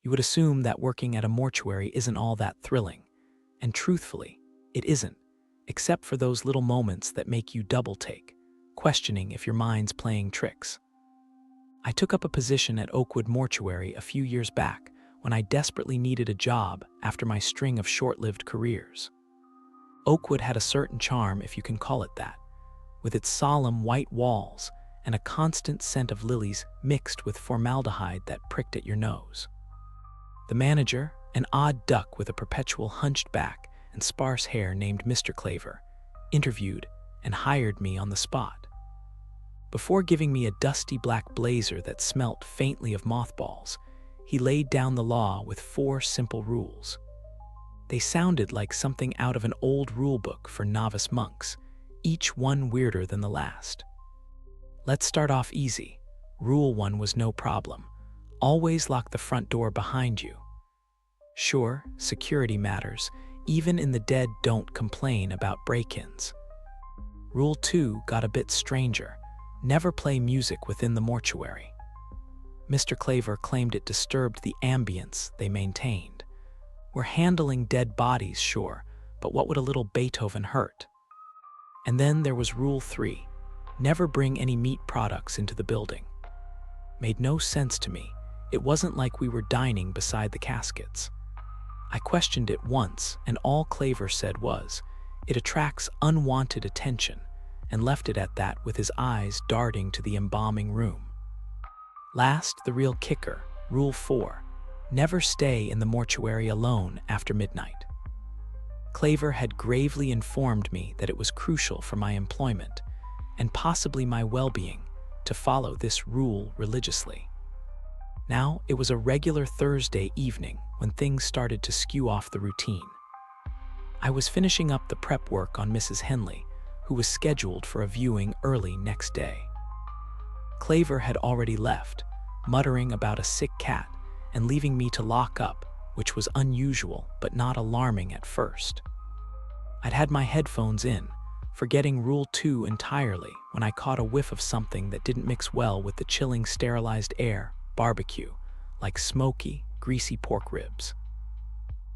You would assume that working at a mortuary isn't all that thrilling. And truthfully, it isn't, except for those little moments that make you double-take, questioning if your mind's playing tricks. I took up a position at Oakwood Mortuary a few years back when I desperately needed a job after my string of short-lived careers. Oakwood had a certain charm, if you can call it that, with its solemn white walls and a constant scent of lilies mixed with formaldehyde that pricked at your nose. The manager, an odd duck with a perpetual hunched back and sparse hair named Mr. Claver, interviewed and hired me on the spot. Before giving me a dusty black blazer that smelt faintly of mothballs, he laid down the law with 4 simple rules. They sounded like something out of an old rulebook for novice monks, each one weirder than the last. Let's start off easy. Rule 1 was no problem. Always lock the front door behind you. Sure, security matters. Even in the dead don't complain about break-ins. Rule 2 got a bit stranger. Never play music within the mortuary. Mr. Claver claimed it disturbed the ambience they maintained. We're handling dead bodies, sure, but what would a little Beethoven hurt? And then there was Rule 3. Never bring any meat products into the building. Made no sense to me. It wasn't like we were dining beside the caskets. I questioned it once, and all Claver said was, "It attracts unwanted attention," and left it at that with his eyes darting to the embalming room. Last, the real kicker, Rule 4. Never stay in the mortuary alone after midnight. Claver had gravely informed me that it was crucial for my employment, and possibly my well-being, to follow this rule religiously. Now, it was a regular Thursday evening when things started to skew off the routine. I was finishing up the prep work on Mrs. Henley, who was scheduled for a viewing early next day. Claver had already left, muttering about a sick cat and leaving me to lock up, which was unusual but not alarming at first. I'd had my headphones in, forgetting Rule 2 entirely when I caught a whiff of something that didn't mix well with the chilling sterilized air, barbecue, like smoky, greasy pork ribs.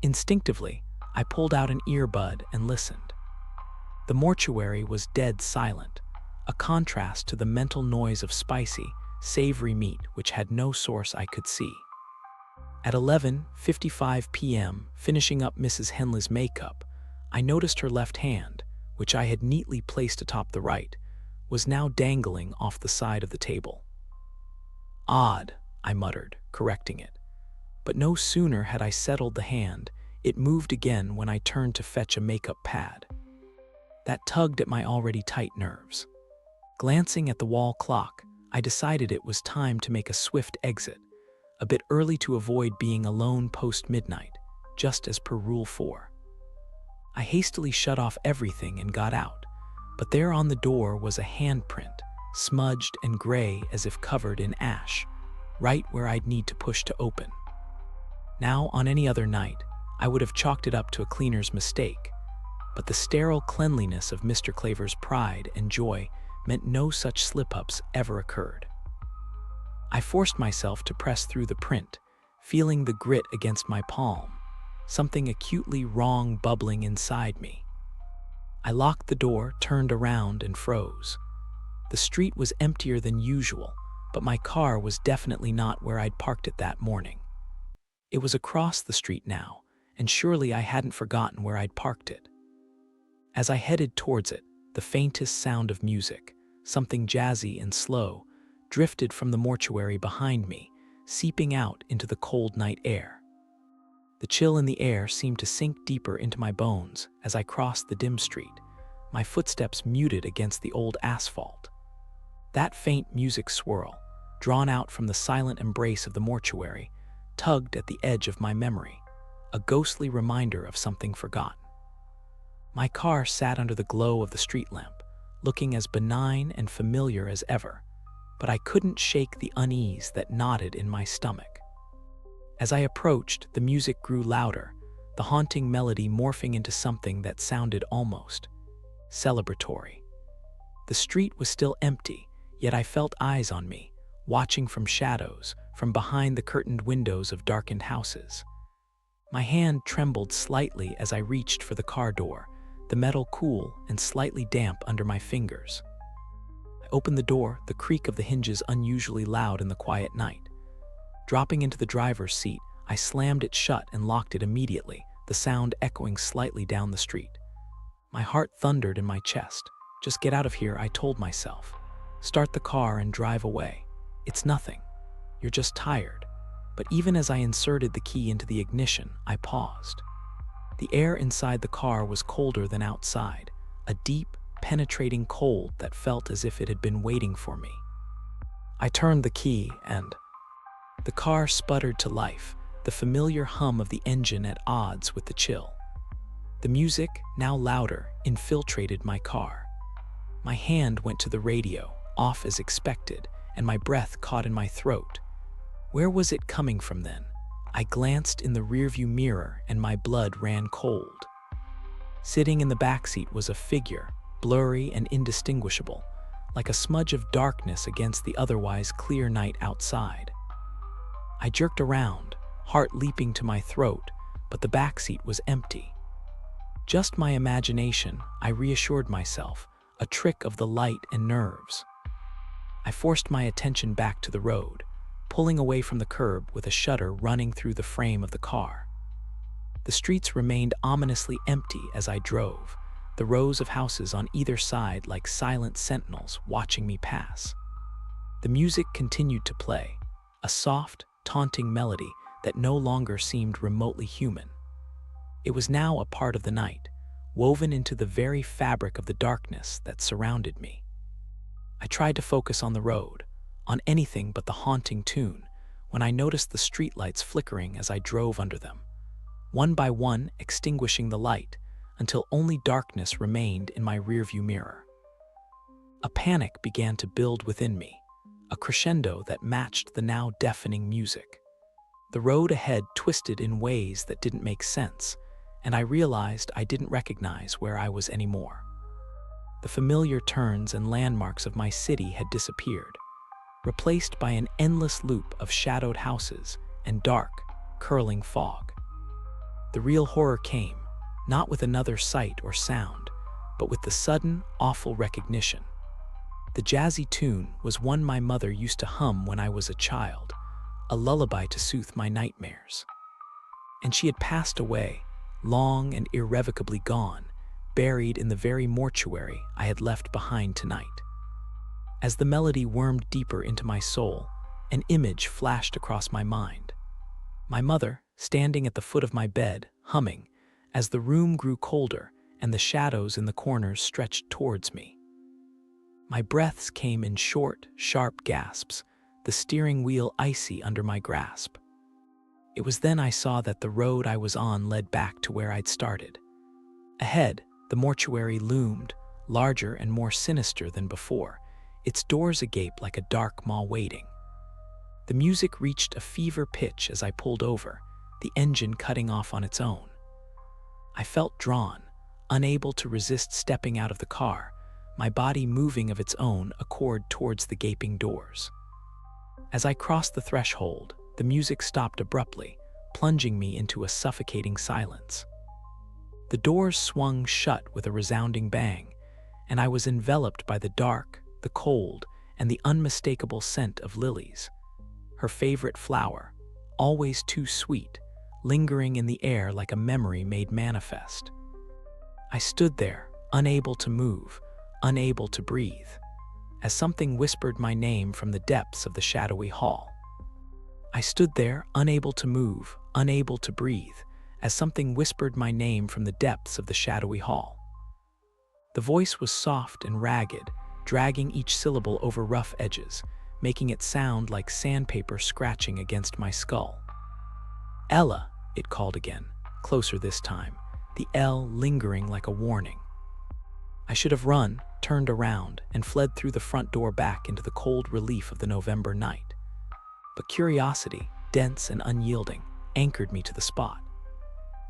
Instinctively, I pulled out an earbud and listened. The mortuary was dead silent, a contrast to the mental noise of spicy, savory meat which had no source I could see. At 11:55 p.m., finishing up Mrs. Henley's makeup, I noticed her left hand, which I had neatly placed atop the right, was now dangling off the side of the table. "Odd," I muttered, correcting it. But no sooner had I settled the hand, it moved again when I turned to fetch a makeup pad. That tugged at my already tight nerves. Glancing at the wall clock, I decided it was time to make a swift exit, a bit early to avoid being alone post-midnight, just as per Rule 4. I hastily shut off everything and got out, but there on the door was a handprint, smudged and gray as if covered in ash, right where I'd need to push to open. Now, on any other night, I would have chalked it up to a cleaner's mistake, but the sterile cleanliness of Mr. Claver's pride and joy meant no such slip-ups ever occurred. I forced myself to press through the print, feeling the grit against my palm, something acutely wrong bubbling inside me. I locked the door, turned around, and froze. The street was emptier than usual, but my car was definitely not where I'd parked it that morning. It was across the street now, and surely I hadn't forgotten where I'd parked it. As I headed towards it, the faintest sound of music, something jazzy and slow, drifted from the mortuary behind me, seeping out into the cold night air. The chill in the air seemed to sink deeper into my bones as I crossed the dim street, my footsteps muted against the old asphalt. That faint music swirl, drawn out from the silent embrace of the mortuary, tugged at the edge of my memory, a ghostly reminder of something forgotten. My car sat under the glow of the street lamp, looking as benign and familiar as ever, but I couldn't shake the unease that knotted in my stomach. As I approached, the music grew louder, the haunting melody morphing into something that sounded almost celebratory. The street was still empty, yet I felt eyes on me, watching from shadows, from behind the curtained windows of darkened houses. My hand trembled slightly as I reached for the car door, the metal cool and slightly damp under my fingers. I opened the door, the creak of the hinges unusually loud in the quiet night. Dropping into the driver's seat, I slammed it shut and locked it immediately, the sound echoing slightly down the street. My heart thundered in my chest. Just get out of here, I told myself. Start the car and drive away. It's nothing. You're just tired. But even as I inserted the key into the ignition, I paused. The air inside the car was colder than outside, a deep, penetrating cold that felt as if it had been waiting for me. I turned the key and the car sputtered to life, the familiar hum of the engine at odds with the chill. The music, now louder, infiltrated my car. My hand went to the radio, off as expected, and my breath caught in my throat. Where was it coming from then? I glanced in the rearview mirror and my blood ran cold. Sitting in the backseat was a figure, blurry and indistinguishable, like a smudge of darkness against the otherwise clear night outside. I jerked around, heart leaping to my throat, but the backseat was empty. Just my imagination, I reassured myself, a trick of the light and nerves. I forced my attention back to the road, pulling away from the curb with a shudder running through the frame of the car. The streets remained ominously empty as I drove, the rows of houses on either side like silent sentinels watching me pass. The music continued to play, a soft, taunting melody that no longer seemed remotely human. It was now a part of the night, woven into the very fabric of the darkness that surrounded me. I tried to focus on the road, on anything but the haunting tune, when I noticed the streetlights flickering as I drove under them, one by one extinguishing the light until only darkness remained in my rearview mirror. A panic began to build within me, a crescendo that matched the now deafening music. The road ahead twisted in ways that didn't make sense, and I realized I didn't recognize where I was anymore. The familiar turns and landmarks of my city had disappeared, replaced by an endless loop of shadowed houses and dark, curling fog. The real horror came, not with another sight or sound, but with the sudden, awful recognition. The jazzy tune was one my mother used to hum when I was a child, a lullaby to soothe my nightmares. And she had passed away, long and irrevocably gone, buried in the very mortuary I had left behind tonight. As the melody wormed deeper into my soul, an image flashed across my mind. My mother, standing at the foot of my bed, humming, as the room grew colder and the shadows in the corners stretched towards me. My breaths came in short, sharp gasps, the steering wheel icy under my grasp. It was then I saw that the road I was on led back to where I'd started. Ahead, the mortuary loomed, larger and more sinister than before, its doors agape like a dark maw waiting. The music reached a fever pitch as I pulled over, the engine cutting off on its own. I felt drawn, unable to resist stepping out of the car, my body moving of its own accord towards the gaping doors. As I crossed the threshold, the music stopped abruptly, plunging me into a suffocating silence. The doors swung shut with a resounding bang, and I was enveloped by the dark, the cold, and the unmistakable scent of lilies. Her favorite flower, always too sweet, lingering in the air like a memory made manifest. I stood there, unable to move, unable to breathe, as something whispered my name from the depths of the shadowy hall. I stood there, unable to move, unable to breathe, as something whispered my name from the depths of the shadowy hall. The voice was soft and ragged, dragging each syllable over rough edges, making it sound like sandpaper scratching against my skull. "Ella," it called again, closer this time, the L lingering like a warning. I should have run, turned around, and fled through the front door back into the cold relief of the November night. But curiosity, dense and unyielding, anchored me to the spot.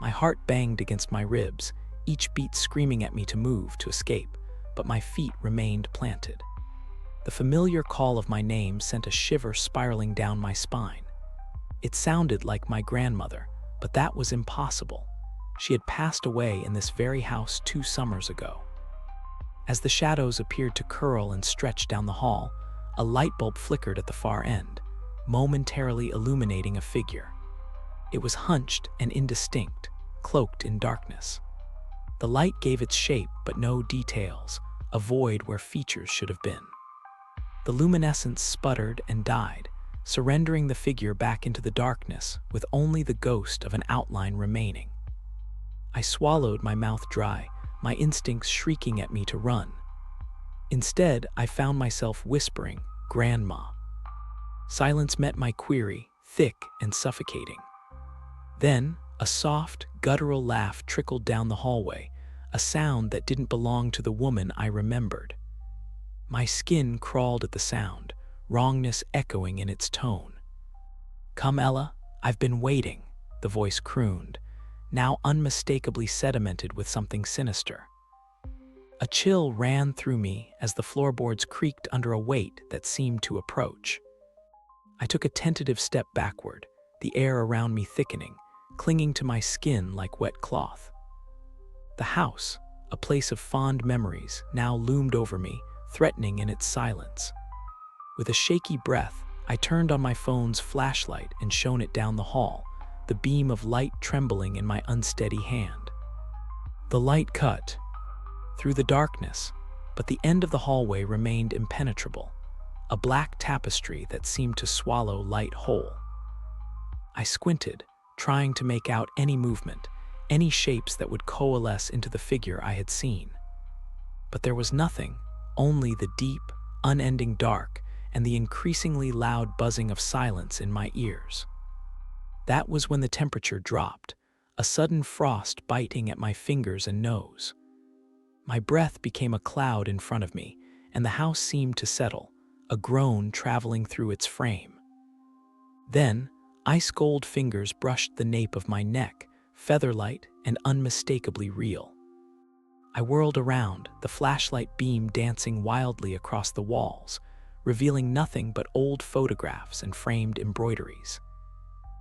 My heart banged against my ribs, each beat screaming at me to move, to escape, but my feet remained planted. The familiar call of my name sent a shiver spiraling down my spine. It sounded like my grandmother, but that was impossible. She had passed away in this very house 2 summers ago. As the shadows appeared to curl and stretch down the hall, a light bulb flickered at the far end, momentarily illuminating a figure. It was hunched and indistinct, cloaked in darkness. The light gave its shape but no details, a void where features should have been. The luminescence sputtered and died, surrendering the figure back into the darkness with only the ghost of an outline remaining. I swallowed, my mouth dry, my instincts shrieking at me to run. Instead, I found myself whispering, "Grandma." Silence met my query, thick and suffocating. Then, a soft, guttural laugh trickled down the hallway, a sound that didn't belong to the woman I remembered. My skin crawled at the sound, wrongness echoing in its tone. "Come, Ella, I've been waiting," the voice crooned, now unmistakably sedimented with something sinister. A chill ran through me as the floorboards creaked under a weight that seemed to approach. I took a tentative step backward, the air around me thickening, clinging to my skin like wet cloth. The house, a place of fond memories, now loomed over me, threatening in its silence. With a shaky breath, I turned on my phone's flashlight and shone it down the hall, the beam of light trembling in my unsteady hand. The light cut through the darkness, but the end of the hallway remained impenetrable, a black tapestry that seemed to swallow light whole. I squinted, trying to make out any movement, any shapes that would coalesce into the figure I had seen. But there was nothing, only the deep, unending dark and the increasingly loud buzzing of silence in my ears. That was when the temperature dropped, a sudden frost biting at my fingers and nose. My breath became a cloud in front of me, and the house seemed to settle, a groan traveling through its frame. Then, ice-cold fingers brushed the nape of my neck, feather-light and unmistakably real. I whirled around, the flashlight beam dancing wildly across the walls, revealing nothing but old photographs and framed embroideries.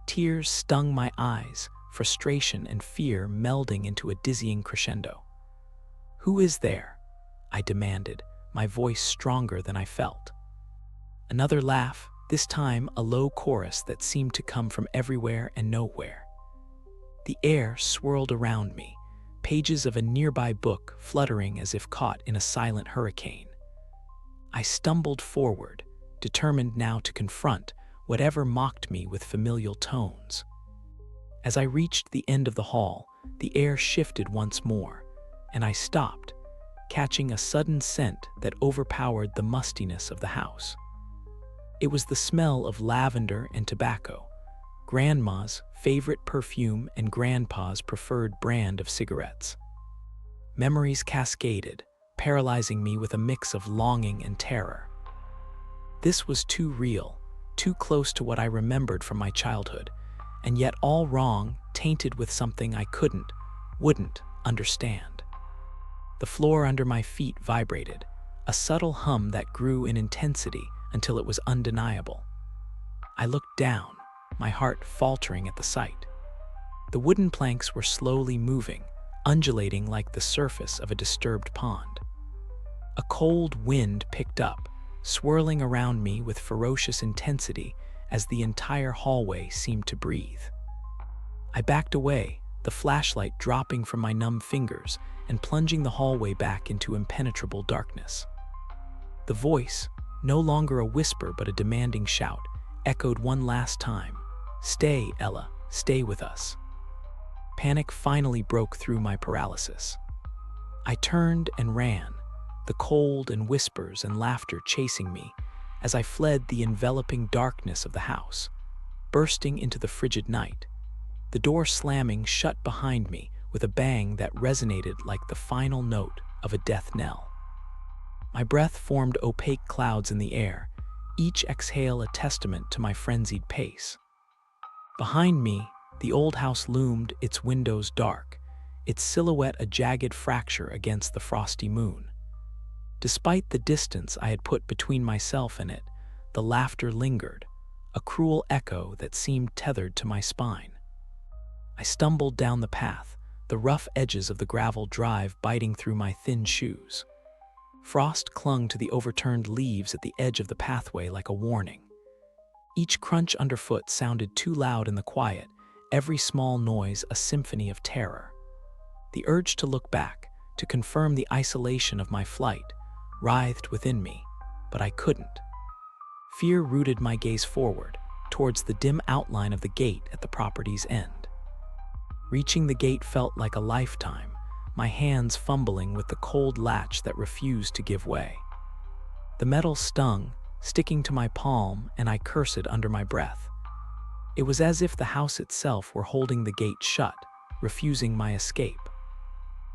Tears stung my eyes, frustration and fear melding into a dizzying crescendo. "Who is there?" I demanded, my voice stronger than I felt. Another laugh, this time a low chorus that seemed to come from everywhere and nowhere. The air swirled around me, pages of a nearby book fluttering as if caught in a silent hurricane. I stumbled forward, determined now to confront whatever mocked me with familial tones. As I reached the end of the hall, the air shifted once more, and I stopped, catching a sudden scent that overpowered the mustiness of the house. It was the smell of lavender and tobacco, Grandma's favorite perfume and Grandpa's preferred brand of cigarettes. Memories cascaded, paralyzing me with a mix of longing and terror. This was too real, too close to what I remembered from my childhood, and yet all wrong, tainted with something I wouldn't understand. The floor under my feet vibrated, a subtle hum that grew in intensity until it was undeniable. I looked down, my heart faltering at the sight. The wooden planks were slowly moving, undulating like the surface of a disturbed pond. A cold wind picked up, swirling around me with ferocious intensity as the entire hallway seemed to breathe. I backed away, the flashlight dropping from my numb fingers and plunging the hallway back into impenetrable darkness. The voice, no longer a whisper but a demanding shout, echoed one last time, "Stay, Ella, stay with us." Panic finally broke through my paralysis. I turned and ran, the cold and whispers and laughter chasing me as I fled the enveloping darkness of the house, bursting into the frigid night, the door slamming shut behind me with a bang that resonated like the final note of a death knell. My breath formed opaque clouds in the air, each exhale a testament to my frenzied pace. Behind me, the old house loomed, its windows dark, its silhouette a jagged fracture against the frosty moon. Despite the distance I had put between myself and it, the laughter lingered, a cruel echo that seemed tethered to my spine. I stumbled down the path, the rough edges of the gravel drive biting through my thin shoes. Frost clung to the overturned leaves at the edge of the pathway like a warning. Each crunch underfoot sounded too loud in the quiet, every small noise a symphony of terror. The urge to look back, to confirm the isolation of my flight, writhed within me, but I couldn't. Fear rooted my gaze forward, towards the dim outline of the gate at the property's end. Reaching the gate felt like a lifetime, my hands fumbling with the cold latch that refused to give way. The metal stung, sticking to my palm, and I cursed under my breath. It was as if the house itself were holding the gate shut, refusing my escape.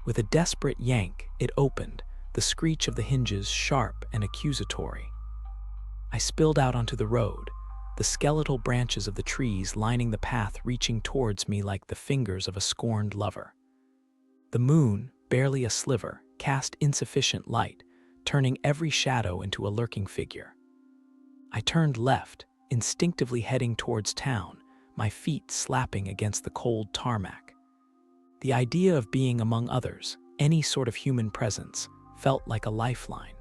With a desperate yank, it opened, the screech of the hinges sharp and accusatory. I spilled out onto the road, the skeletal branches of the trees lining the path reaching towards me like the fingers of a scorned lover. The moon, barely a sliver, cast insufficient light, turning every shadow into a lurking figure. I turned left, instinctively heading towards town, my feet slapping against the cold tarmac. The idea of being among others, any sort of human presence, felt like a lifeline.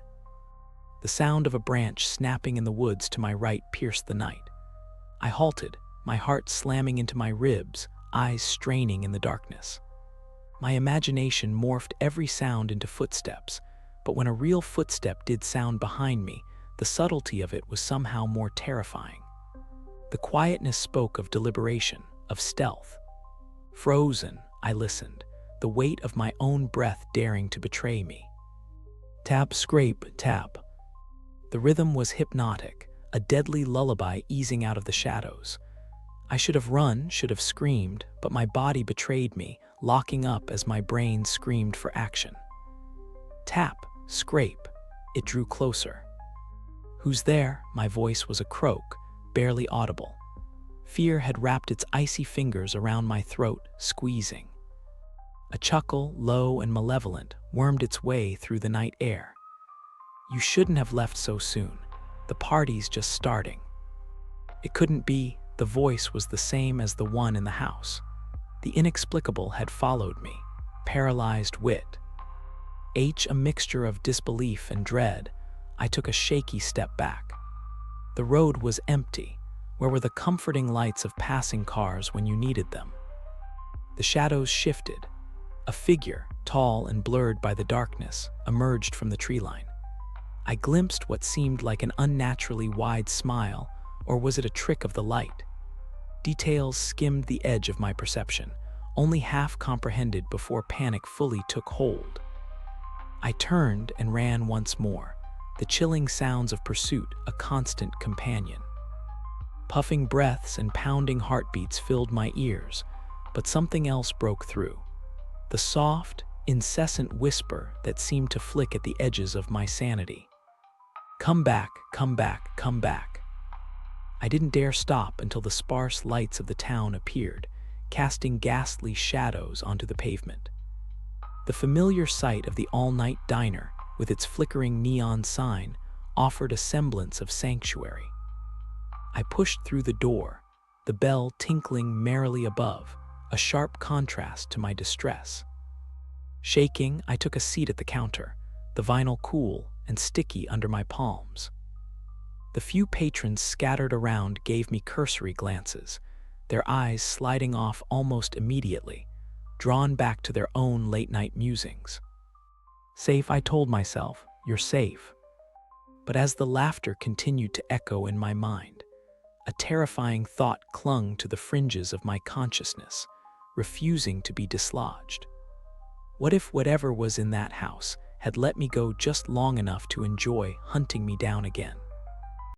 The sound of a branch snapping in the woods to my right pierced the night. I halted, my heart slamming into my ribs, eyes straining in the darkness. My imagination morphed every sound into footsteps, but when a real footstep did sound behind me, the subtlety of it was somehow more terrifying. The quietness spoke of deliberation, of stealth. Frozen, I listened, the weight of my own breath daring to betray me. Tap, scrape, tap. The rhythm was hypnotic, a deadly lullaby easing out of the shadows. I should have run, should have screamed, but my body betrayed me, locking up as my brain screamed for action. Tap, scrape. It drew closer. Who's there? My voice was a croak, barely audible. Fear had wrapped its icy fingers around my throat, squeezing. A chuckle, low and malevolent, wormed its way through the night air. You shouldn't have left so soon. The party's just starting. It couldn't be. The voice was the same as the one in the house. The inexplicable had followed me, paralyzed wit. A mixture of disbelief and dread, I took a shaky step back. The road was empty. Where were the comforting lights of passing cars when you needed them? The shadows shifted. A figure, tall and blurred by the darkness, emerged from the tree line. I glimpsed what seemed like an unnaturally wide smile, or was it a trick of the light? Details skimmed the edge of my perception, only half comprehended before panic fully took hold. I turned and ran once more, the chilling sounds of pursuit a constant companion. Puffing breaths and pounding heartbeats filled my ears, but something else broke through. The soft, incessant whisper that seemed to flick at the edges of my sanity. Come back, come back, come back. I didn't dare stop until the sparse lights of the town appeared, casting ghastly shadows onto the pavement. The familiar sight of the all-night diner, with its flickering neon sign, offered a semblance of sanctuary. I pushed through the door, the bell tinkling merrily above, a sharp contrast to my distress. Shaking, I took a seat at the counter, the vinyl cool and sticky under my palms. The few patrons scattered around gave me cursory glances, their eyes sliding off almost immediately, drawn back to their own late-night musings. Safe, I told myself, you're safe. But as the laughter continued to echo in my mind, a terrifying thought clung to the fringes of my consciousness, refusing to be dislodged. What if whatever was in that house had let me go just long enough to enjoy hunting me down again?